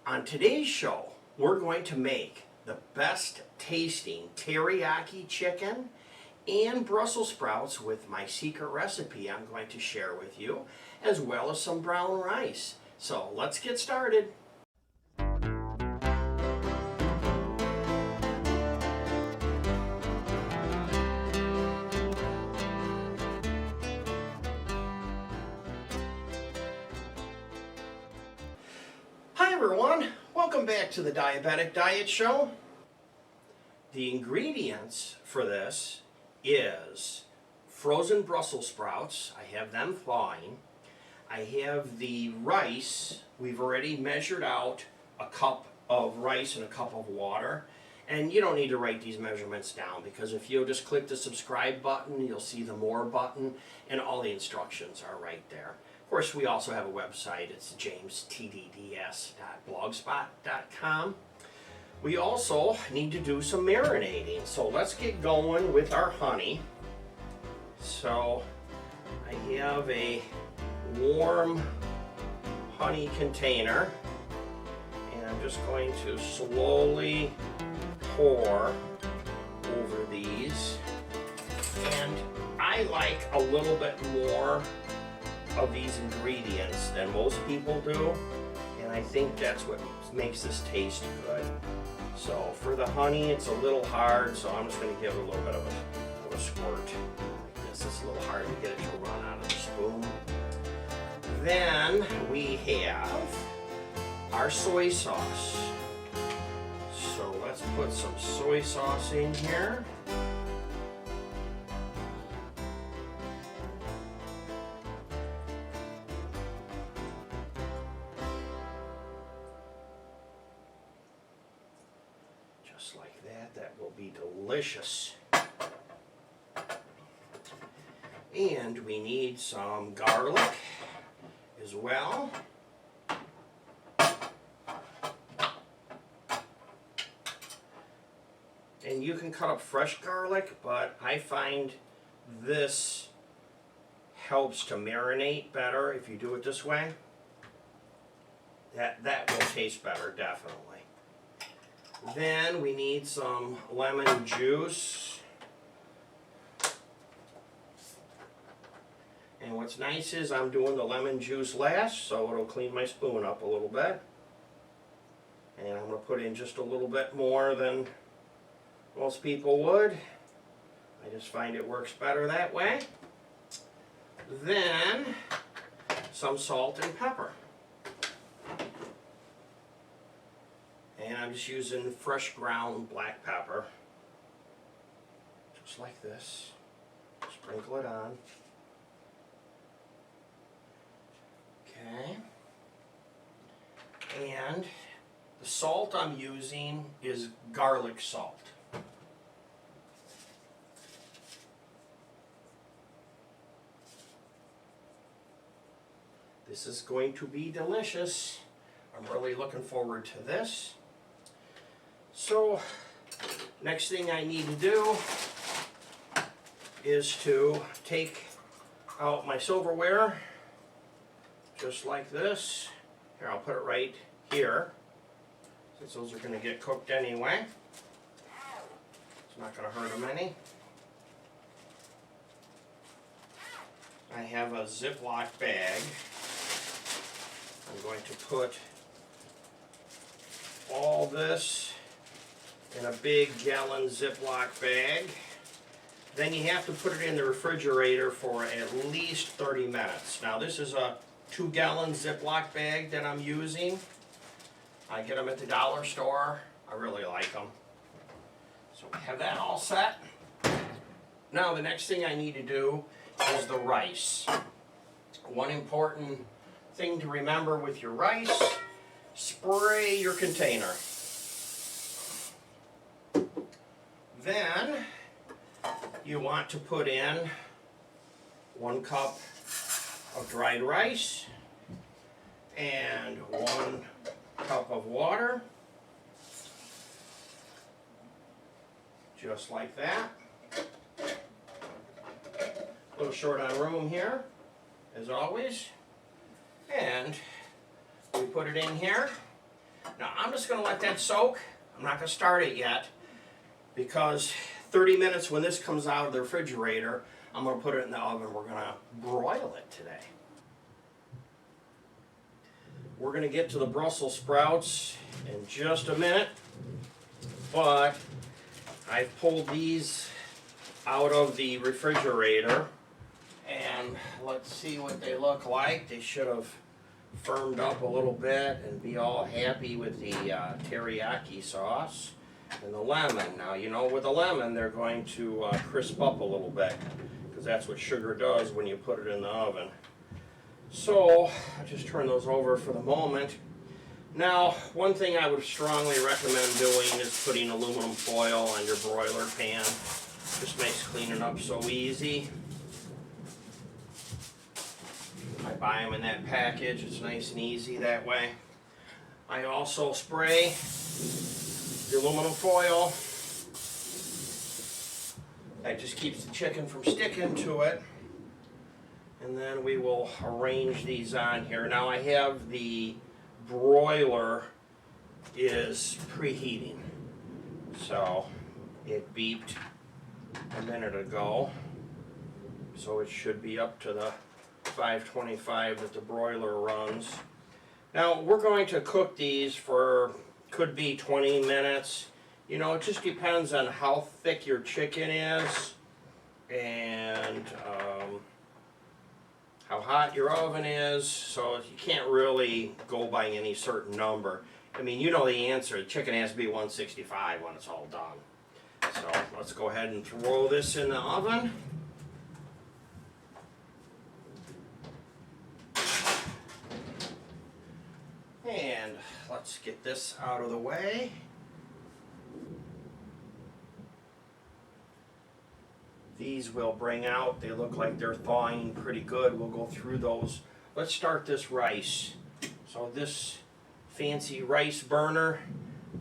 On today's show, we're going to make the best tasting teriyaki chicken and Brussels sprouts with my secret recipe I'm going to share with you, as well as some brown rice. So let's get started. Hi everyone, welcome back to the Diabetic Diet Show. The ingredients for this is frozen Brussels sprouts. I have them thawing. I have the rice. We've already measured out a cup of rice and a cup of water. And you don't need to write these measurements down, because if you just click the subscribe button, you'll see the more button and all the instructions are right there. Of course, we also have a website. It's jamestdds.blogspot.com. We also need to do some marinating. So let's get going with our honey. So I have a warm honey container, and I'm just going to slowly pour over these. And I like a little bit more of these ingredients than most people do, and I think that's what makes this taste good. So for the honey, it's a little hard, so I'm just going to give it a little bit of a squirt like this. It's a little hard to get it to run out of the spoon. Then we have our soy sauce. So let's put some soy sauce in here. Just like that. That will be delicious. And we need some garlic as well. And you can cut up fresh garlic, but I find this helps to marinate better if you do it this way. That will taste better, definitely. Then we need some lemon juice. And what's nice is I'm doing the lemon juice last, so it'll clean my spoon up a little bit. And I'm going to put in just a little bit more than most people would. I just find it works better that way. Then some salt and pepper. And I'm just using fresh ground black pepper. Just like this. Sprinkle it on. Okay. And the salt I'm using is garlic salt. This is going to be delicious. I'm really looking forward to this. So, next thing I need to do is to take out my silverware, just like this. Here, I'll put it right here, since those are going to get cooked anyway. It's not going to hurt them any. I have a Ziploc bag. I'm going to put all this in a big gallon Ziploc bag. Then you have to put it in the refrigerator for at least 30 minutes. Now this is a 2-gallon Ziploc bag that I'm using. I get them at the dollar store. I really like them. So we have that all set. Now the next thing I need to do is the rice. One important thing to remember with your rice: spray your container. Then you want to put in 1 cup of dried rice and 1 cup of water, just like that. A little short on room here, as always. And we put it in here. Now I'm just going to let that soak. I'm not going to start it yet because 30 minutes when this comes out of the refrigerator, I'm going to put it in the oven. We're going to broil it today. We're going to get to the Brussels sprouts in just a minute, but I've pulled these out of the refrigerator and let's see what they look like. They should have firmed up a little bit and be all happy with the teriyaki sauce and the lemon. Now, you know, with the lemon, they're going to crisp up a little bit because that's what sugar does when you put it in the oven. So, I'll just turn those over for the moment. Now, one thing I would strongly recommend doing is putting aluminum foil on your broiler pan. Just makes cleaning up so easy. I buy them in that package. It's nice and easy that way. I also spray the aluminum foil. That just keeps the chicken from sticking to it. And then we will arrange these on here. Now I have the broiler is preheating. So it beeped a minute ago. So it should be up to the 525 that the broiler runs. Now we're going to cook these for, could be 20 minutes. You know, it just depends on how thick your chicken is and how hot your oven is, so you can't really go by any certain number. I mean, you know the answer. The chicken has to be 165 when it's all done. So let's go ahead and throw this in the oven. And let's get this out of the way. These will bring out, they look like they're thawing pretty good. We'll go through those. Let's start this rice. So this fancy rice burner,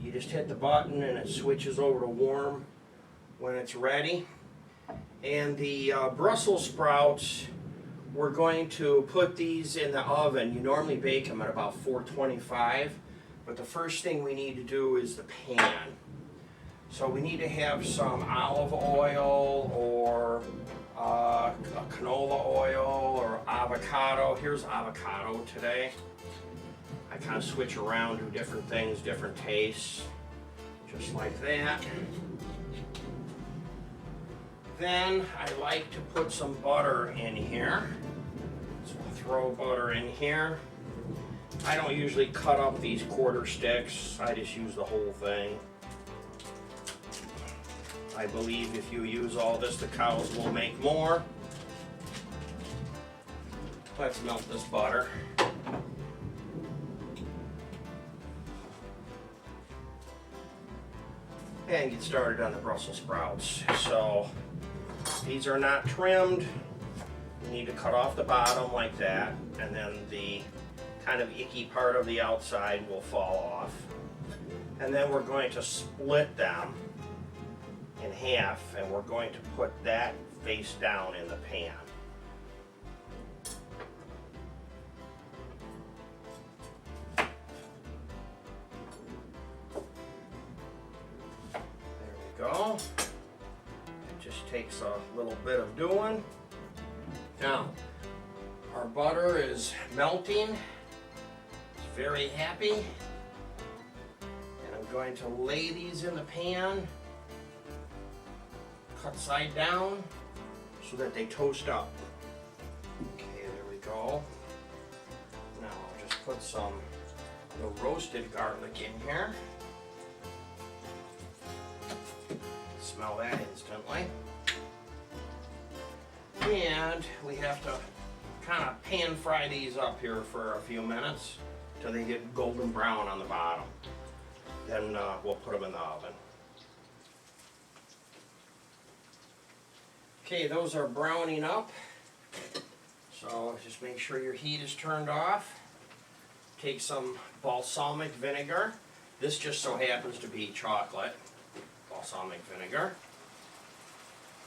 you just hit the button and it switches over to warm when it's ready. And the Brussels sprouts, we're going to put these in the oven. You normally bake them at about 425, but the first thing we need to do is the pan. So we need to have some olive oil or canola oil or avocado. Here's avocado today. I kind of switch around, do different things, different tastes, just like that. Then I like to put some butter in here. So I'll throw butter in here. I don't usually cut up these quarter sticks. I just use the whole thing. I believe if you use all this, the cows will make more. Let's melt this butter. And get started on the Brussels sprouts. So these are not trimmed. You need to cut off the bottom like that, and then the kind of icky part of the outside will fall off. And then we're going to split them in half, and we're going to put that face down in the pan. There we go. It just takes a little bit of doing. Now, our butter is melting. It's very happy. And I'm going to lay these in the pan. Cut side down so that they toast up. Okay, there we go. Now I'll just put some of the roasted garlic in here. Smell that instantly. And we have to kind of pan fry these up here for a few minutes till they get golden brown on the bottom. Then we'll put them in the oven. Okay, those are browning up, so just make sure your heat is turned off. Take some balsamic vinegar. This just so happens to be chocolate balsamic vinegar.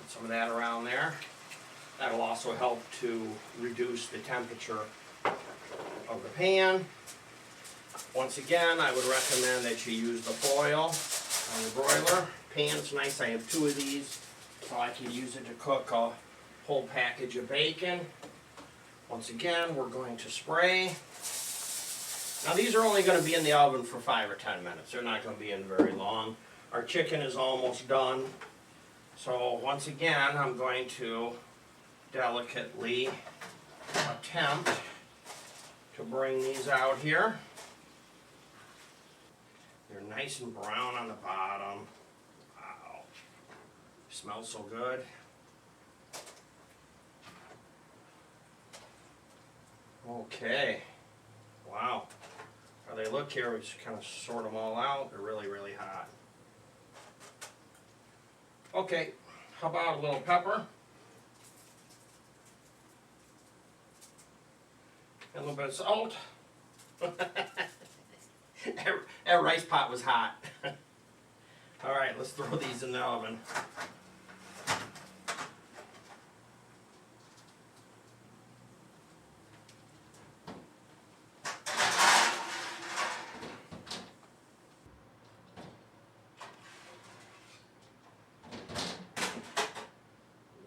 Put some of that around there. That'll also help to reduce the temperature of the pan. Once again, I would recommend that you use the foil on the broiler. Pan's nice. I have 2 of these, so I can use it to cook a whole package of bacon. Once again, we're going to spray. Now these are only going to be in the oven for 5 or 10 minutes. They're not going to be in very long. Our chicken is almost done. So once again, I'm going to delicately attempt to bring these out here. They're nice and brown on the bottom. Wow. Smells so good. Okay. Wow. How they look here, we just kind of sort them all out. They're really, really hot. Okay. How about a little pepper? And a little bit of salt. That rice pot was hot. Alright, let's throw these in the oven.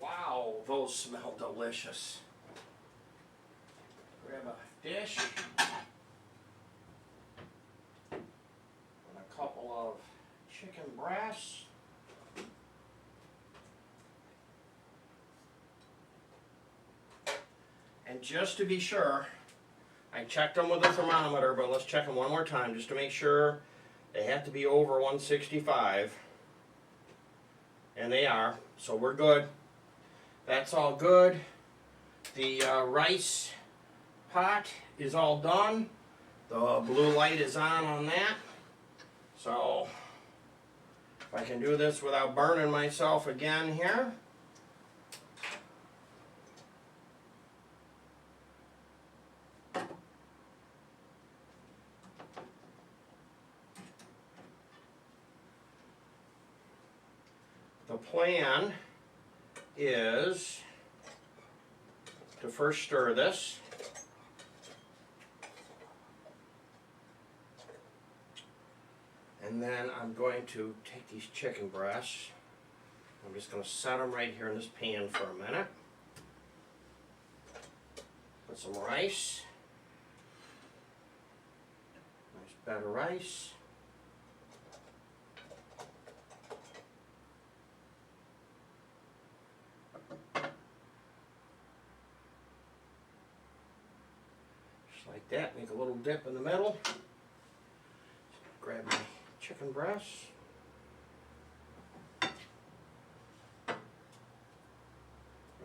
Wow, those smell delicious. Grab a dish. Of chicken breasts. And just to be sure, I checked them with a thermometer, but let's check them one more time just to make sure. They have to be over 165. And they are, so we're good. That's all good. The rice pot is all done. The blue light is on that. So, if I can do this without burning myself again here. The plan is to first stir this. And then I'm going to take these chicken breasts. I'm just going to set them right here in this pan for a minute. Put some rice. Nice bed of rice. Just like that. Make a little dip in the middle. Grab my chicken breasts.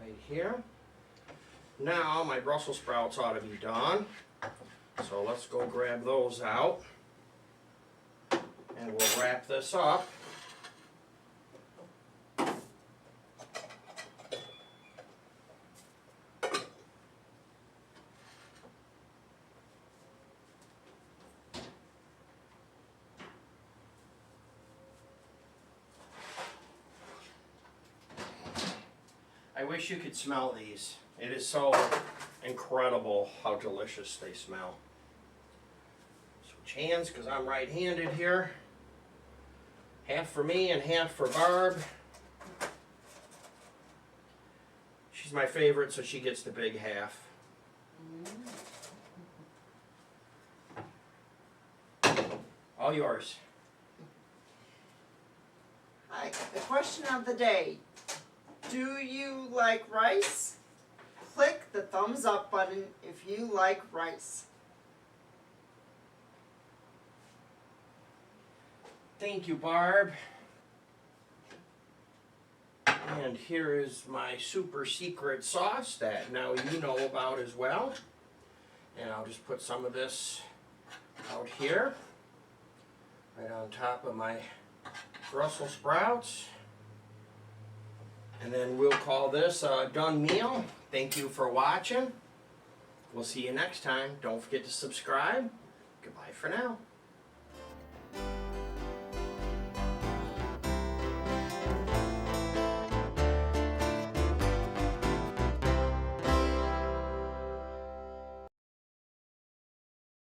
Right here. Now my Brussels sprouts ought to be done. So let's go grab those out. And we'll wrap this up. I wish you could smell these. It is so incredible how delicious they smell. Switch hands because I'm right-handed here. Half for me and half for Barb. She's my favorite, so she gets the big half. All yours. Hi, the question of the day. Do you like rice? Click the thumbs up button if you like rice. Thank you, Barb. And here is my super secret sauce that now you know about as well. And I'll just put some of this out here, right on top of my Brussels sprouts. And then we'll call this a done meal. Thank you for watching. We'll see you next time. Don't forget to subscribe. Goodbye for now.